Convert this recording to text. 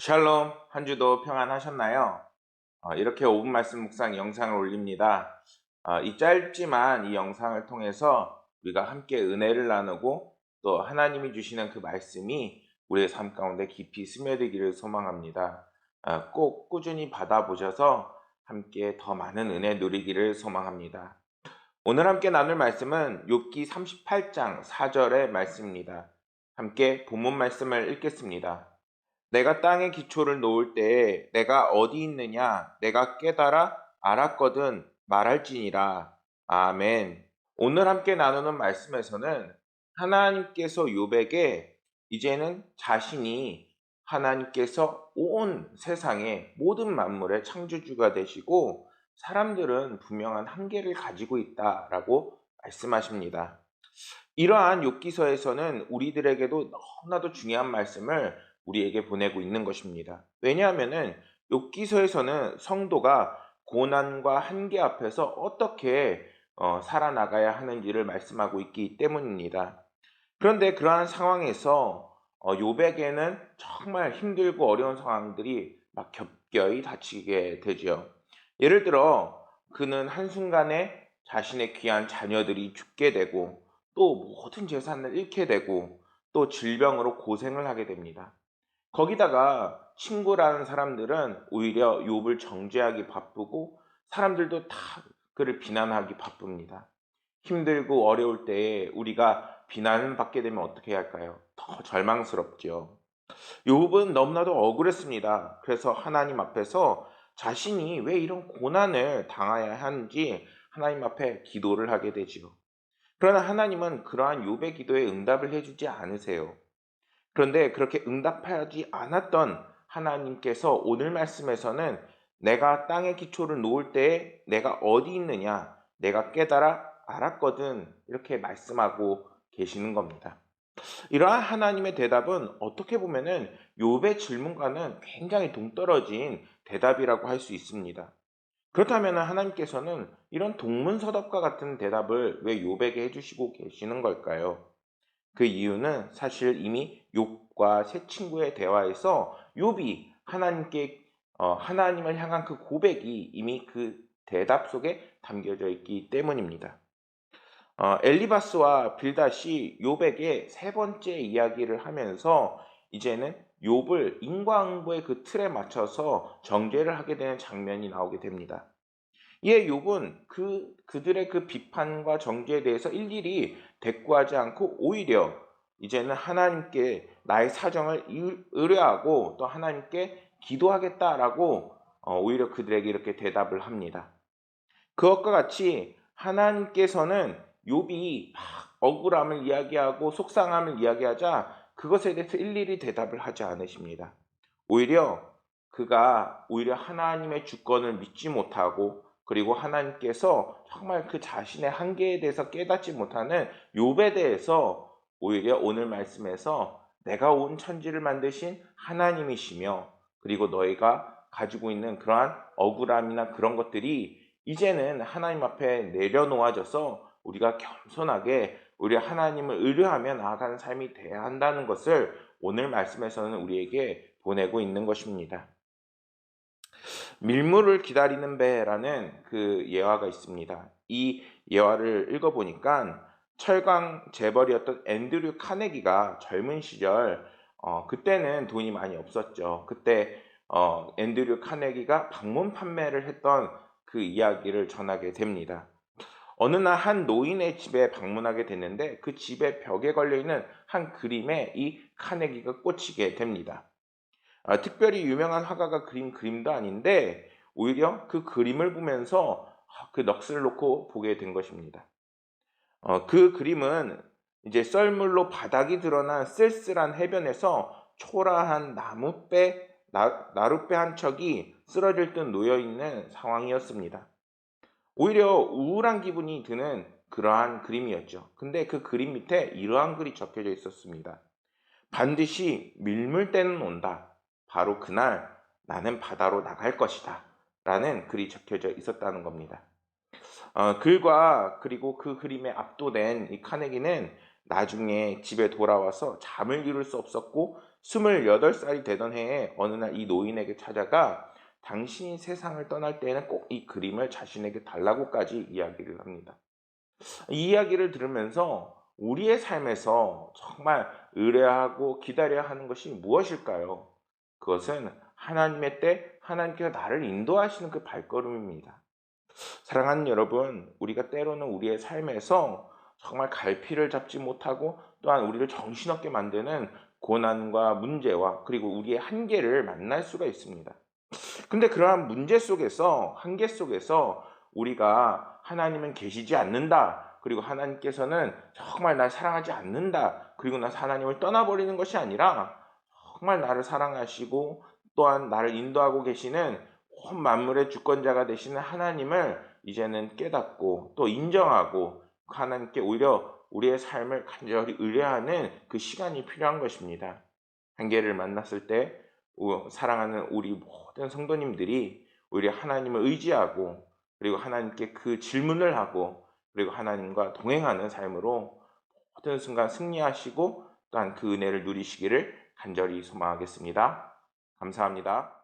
샬롬, 한 주도 평안하셨나요? 이렇게 5분 말씀 묵상 영상을 올립니다. 이 짧지만 이 영상을 통해서 우리가 함께 은혜를 나누고 또 하나님이 주시는 그 말씀이 우리의 삶 가운데 깊이 스며들기를 소망합니다. 꼭 꾸준히 받아보셔서 함께 더 많은 은혜 누리기를 소망합니다. 오늘 함께 나눌 말씀은 욥기 38장 4절의 말씀입니다. 함께 본문 말씀을 읽겠습니다. 내가 땅에 기초를 놓을 때에 내가 어디 있느냐 내가 깨달아 알았거든 말할지니라. 아멘. 오늘 함께 나누는 말씀에서는 하나님께서 욥에게 이제는 자신이 하나님께서 온 세상의 모든 만물의 창조주가 되시고 사람들은 분명한 한계를 가지고 있다라고 말씀하십니다. 이러한 욥기서에서는 우리들에게도 너무나도 중요한 말씀을 우리에게 보내고 있는 것입니다. 왜냐하면은 욥기서에서는 성도가 고난과 한계 앞에서 어떻게 살아나가야 하는지를 말씀하고 있기 때문입니다. 그런데 그러한 상황에서 욥에게는 정말 힘들고 어려운 상황들이 막 겹겹이 닥치게 되죠. 예를 들어 그는 한순간에 자신의 귀한 자녀들이 죽게 되고 또 모든 재산을 잃게 되고 또 질병으로 고생을 하게 됩니다. 거기다가 친구라는 사람들은 오히려 욥을 정죄하기 바쁘고 사람들도 다 그를 비난하기 바쁩니다. 힘들고 어려울 때에 우리가 비난을 받게 되면 어떻게 해야 할까요? 더 절망스럽죠. 욥은 너무나도 억울했습니다. 그래서 하나님 앞에서 자신이 왜 이런 고난을 당해야 하는지 하나님 앞에 기도를 하게 되지요. 그러나 하나님은 그러한 욥의 기도에 응답을 해주지 않으세요. 그런데 그렇게 응답하지 않았던 하나님께서 오늘 말씀에서는 내가 땅의 기초를 놓을 때에 내가 어디 있느냐 내가 깨달아 알았거든 이렇게 말씀하고 계시는 겁니다. 이러한 하나님의 대답은 어떻게 보면은 욥의 질문과는 굉장히 동떨어진 대답이라고 할 수 있습니다. 그렇다면 하나님께서는 이런 동문서답과 같은 대답을 왜 욥에게 해주시고 계시는 걸까요? 그 이유는 사실 이미 욥과 세 친구의 대화에서 욥이 하나님께 하나님을 향한 그 고백이 이미 그 대답 속에 담겨져 있기 때문입니다. 엘리바스와 빌닷이 욥에게 세 번째 이야기를 하면서 이제는 욥을 인과응보의 그 틀에 맞춰서 정죄를 하게 되는 장면이 나오게 됩니다. 이에 욥은 그들의 그 비판과 정죄에 대해서 일일이 대꾸하지 않고 오히려 이제는 하나님께 나의 사정을 의뢰하고 또 하나님께 기도하겠다라고 오히려 그들에게 이렇게 대답을 합니다. 그것과 같이 하나님께서는 욥이 막 억울함을 이야기하고 속상함을 이야기하자 그것에 대해서 일일이 대답을 하지 않으십니다. 오히려 하나님의 주권을 믿지 못하고 그리고 하나님께서 정말 그 자신의 한계에 대해서 깨닫지 못하는 욥에 대해서 오히려 오늘 말씀에서 내가 온 천지를 만드신 하나님이시며 그리고 너희가 가지고 있는 그러한 억울함이나 그런 것들이 이제는 하나님 앞에 내려놓아져서 우리가 겸손하게 우리 하나님을 의뢰하며 나아가는 삶이 돼야 한다는 것을 오늘 말씀에서는 우리에게 보내고 있는 것입니다. 밀물을 기다리는 배라는 그 예화가 있습니다. 이 예화를 읽어보니까 철강 재벌이었던 앤드류 카네기가 젊은 시절 그때는 돈이 많이 없었죠. 그때 앤드류 카네기가 방문 판매를 했던 그 이야기를 전하게 됩니다. 어느 날 한 노인의 집에 방문하게 됐는데 그 집의 벽에 걸려있는 한 그림에 이 카네기가 꽂히게 됩니다. 특별히 유명한 화가가 그린 그림도 아닌데 오히려 그 그림을 보면서 그 넋을 놓고 보게 된 것입니다. 그 그림은 이제 썰물로 바닥이 드러난 쓸쓸한 해변에서 초라한 나룻배 한 척이 쓰러질 듯 놓여있는 상황이었습니다. 오히려 우울한 기분이 드는 그러한 그림이었죠. 근데 그 그림 밑에 이러한 글이 적혀져 있었습니다. 반드시 밀물 때는 온다. 바로 그날 나는 바다로 나갈 것이다. 라는 글이 적혀져 있었다는 겁니다. 글과 그리고 그 그림에 압도된 이 카네기는 나중에 집에 돌아와서 잠을 이룰 수 없었고 28살이 되던 해에 어느 날 이 노인에게 찾아가 당신이 세상을 떠날 때에는 꼭 이 그림을 자신에게 달라고까지 이야기를 합니다. 이 이야기를 들으면서 우리의 삶에서 정말 의뢰하고 기다려야 하는 것이 무엇일까요? 그것은 하나님의 때 하나님께서 나를 인도하시는 그 발걸음입니다. 사랑하는 여러분, 우리가 때로는 우리의 삶에서 정말 갈피를 잡지 못하고 또한 우리를 정신없게 만드는 고난과 문제와 그리고 우리의 한계를 만날 수가 있습니다. 근데 그러한 문제 속에서, 한계 속에서 우리가 하나님은 계시지 않는다, 그리고 하나님께서는 정말 날 사랑하지 않는다, 그리고 나 하나님을 떠나버리는 것이 아니라 정말 나를 사랑하시고 또한 나를 인도하고 계시는 온 만물의 주권자가 되시는 하나님을 이제는 깨닫고 또 인정하고 하나님께 오히려 우리의 삶을 간절히 의뢰하는 그 시간이 필요한 것입니다. 한계를 만났을 때 사랑하는 우리 모든 성도님들이 오히려 하나님을 의지하고 그리고 하나님께 그 질문을 하고 그리고 하나님과 동행하는 삶으로 모든 순간 승리하시고 또한 그 은혜를 누리시기를 간절히 소망하겠습니다. 감사합니다.